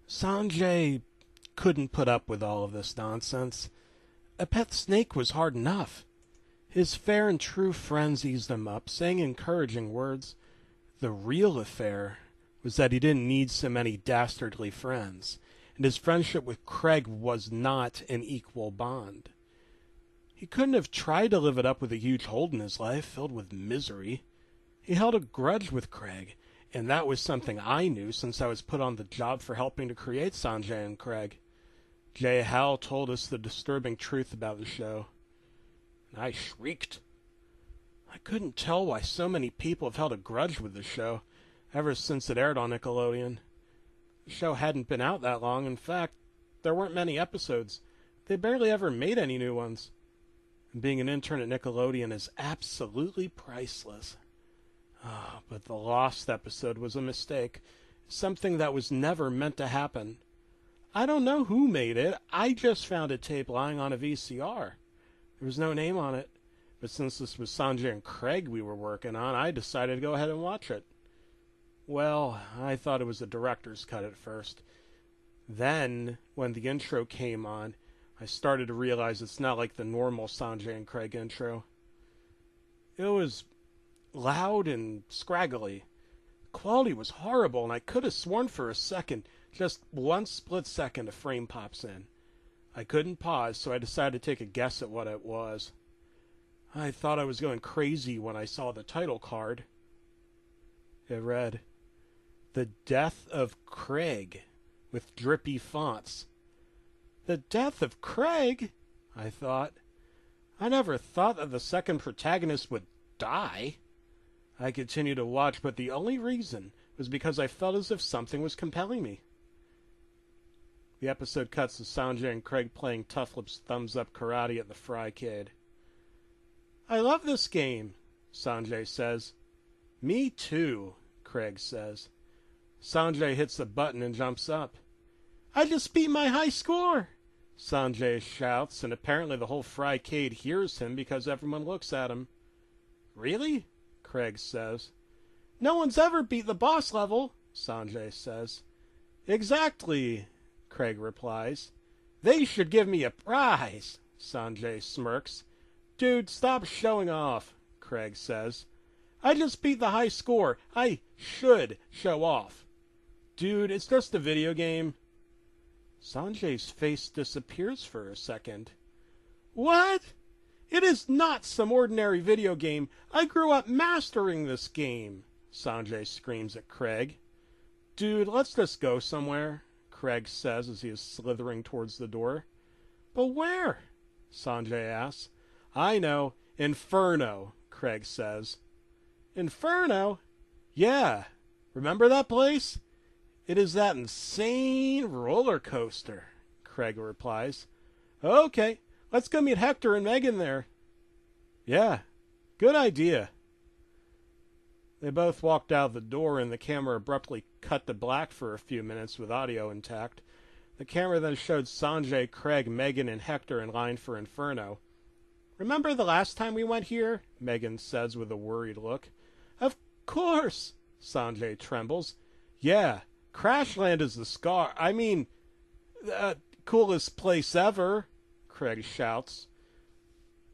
Sanjay couldn't put up with all of this nonsense. A pet snake was hard enough. His fair and true friends eased him up, saying encouraging words. The real affair was that he didn't need so many dastardly friends, and his friendship with Craig was not an equal bond. He couldn't have tried to live it up with a huge hole in his life filled with misery. He held a grudge with Craig, and that was something I knew since I was put on the job for helping to create Sanjay and Craig. Jay Hal told us the disturbing truth about the show. And I shrieked. I couldn't tell why so many people have held a grudge with the show ever since it aired on Nickelodeon. The show hadn't been out that long. In fact, there weren't many episodes. They barely ever made any new ones. And being an intern at Nickelodeon is absolutely priceless. But the lost episode was a mistake. Something that was never meant to happen. I don't know who made it. I just found a tape lying on a VCR. There was no name on it. But since this was Sanjay and Craig we were working on, I decided to go ahead and watch it. Well, I thought it was the director's cut at first. Then, when the intro came on, I started to realize it's not like the normal Sanjay and Craig intro. It was loud and scraggly. The quality was horrible, and I could have sworn for a second, just one split second, a frame pops in. I couldn't pause, so I decided to take a guess at what it was. I thought I was going crazy when I saw the title card. It read, "The Death of Craig," with drippy fonts. The death of Craig? I thought. I never thought that the second protagonist would die. I continued to watch, but the only reason was because I felt as if something was compelling me. The episode cuts to Sanjay and Craig playing Tough Lip's thumbs-up karate at the Frycade. I love this game, Sanjay says. Me too, Craig says. Sanjay hits the button and jumps up. I just beat my high score, Sanjay shouts, and apparently the whole Frycade hears him because everyone looks at him. Really? Craig says. No one's ever beat the boss level, Sanjay says. Exactly, Craig replies. They should give me a prize, Sanjay smirks. Dude, stop showing off, Craig says. I just beat the high score. I should show off. Dude, it's just a video game. Sanjay's face disappears for a second. What? It is not some ordinary video game. I grew up mastering this game, Sanjay screams at Craig. Dude, let's just go somewhere, Craig says as he is slithering towards the door. But where? Sanjay asks. I know. Inferno, Craig says. Inferno? Yeah. Remember that place? It is that insane roller coaster, Craig replies. Okay, let's go meet Hector and Megan there. Yeah, good idea. They both walked out the door and the camera abruptly cut to black for a few minutes with audio intact. The camera then showed Sanjay, Craig, Megan, and Hector in line for Inferno. Remember the last time we went here? Megan says with a worried look. Of course, Sanjay trembles. Yeah, Crashland is the coolest place ever, Craig shouts.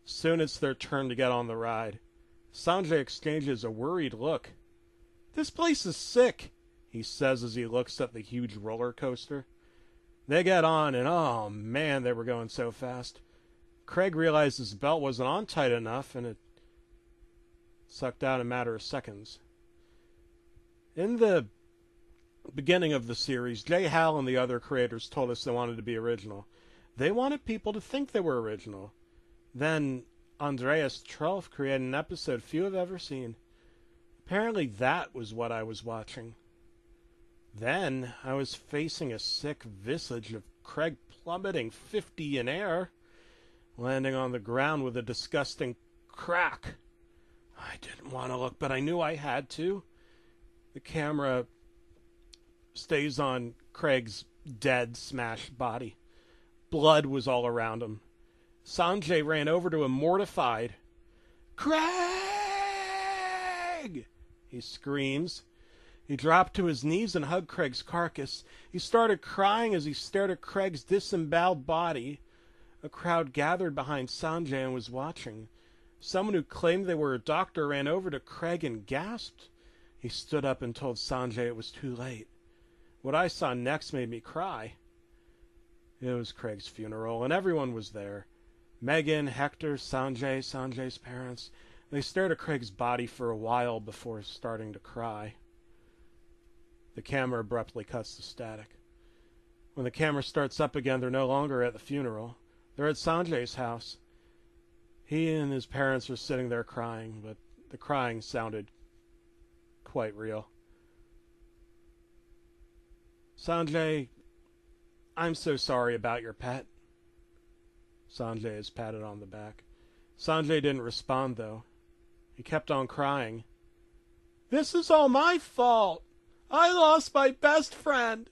Soon it's their turn to get on the ride. Sanjay exchanges a worried look. This place is sick, he says as he looks at the huge roller coaster. They get on, and oh man, they were going so fast. Craig realized his belt wasn't on tight enough, and it sucked out in a matter of seconds. In the beginning of the series, Jay Hal and the other creators told us they wanted to be original. They wanted people to think they were original. Then Andreas Trolf created an episode few have ever seen. Apparently that was what I was watching. Then I was facing a sick visage of Craig plummeting 50 in air, landing on the ground with a disgusting crack. I didn't want to look, but I knew I had to. The camera stays on Craig's dead, smashed body. Blood was all around him. Sanjay ran over to him mortified. Craig! He screams. He dropped to his knees and hugged Craig's carcass. He started crying as he stared at Craig's disemboweled body. A crowd gathered behind Sanjay and was watching. Someone who claimed they were a doctor ran over to Craig and gasped. He stood up and told Sanjay it was too late. What I saw next made me cry. It was Craig's funeral, and everyone was there. Megan, Hector, Sanjay, Sanjay's parents. They stared at Craig's body for a while before starting to cry. The camera abruptly cuts to static. When the camera starts up again, they're no longer at the funeral. They're at Sanjay's house. He and his parents are sitting there crying, but the crying sounded quite real. Sanjay, I'm so sorry about your pet. Sanjay is patted on the back. Sanjay didn't respond, though. He kept on crying. This is all my fault. I lost my best friend.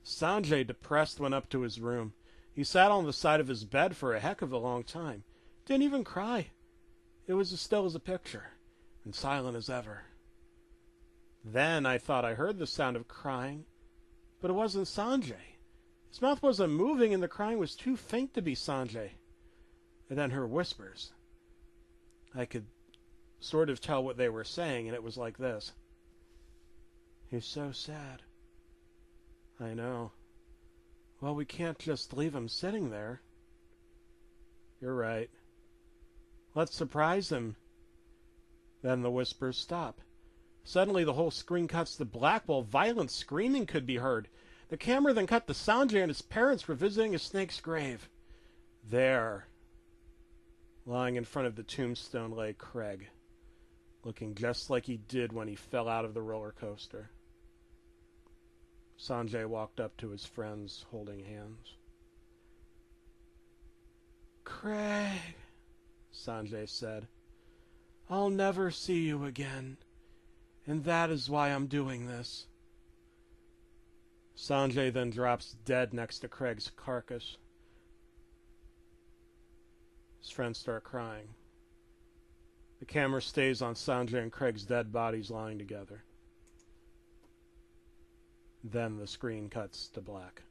Sanjay, depressed, went up to his room. He sat on the side of his bed for a heck of a long time. Didn't even cry. It was as still as a picture, and silent as ever. Then I thought I heard the sound of crying, but it wasn't Sanjay. His mouth wasn't moving, and the crying was too faint to be Sanjay. And then her whispers. I could sort of tell what they were saying, and it was like this. He's so sad. I know. Well, we can't just leave him sitting there. You're right. Let's surprise him. Then the whispers stop. Suddenly the whole screen cuts to black while violent screaming could be heard. The camera then cut to Sanjay and his parents revisiting a snake's grave. There, lying in front of the tombstone, lay Craig, looking just like he did when he fell out of the roller coaster. Sanjay walked up to his friends, holding hands. Craig, Sanjay said, I'll never see you again, and that is why I'm doing this. Sanjay then drops dead next to Craig's carcass. His friends start crying. The camera stays on Sanjay and Craig's dead bodies lying together. Then the screen cuts to black.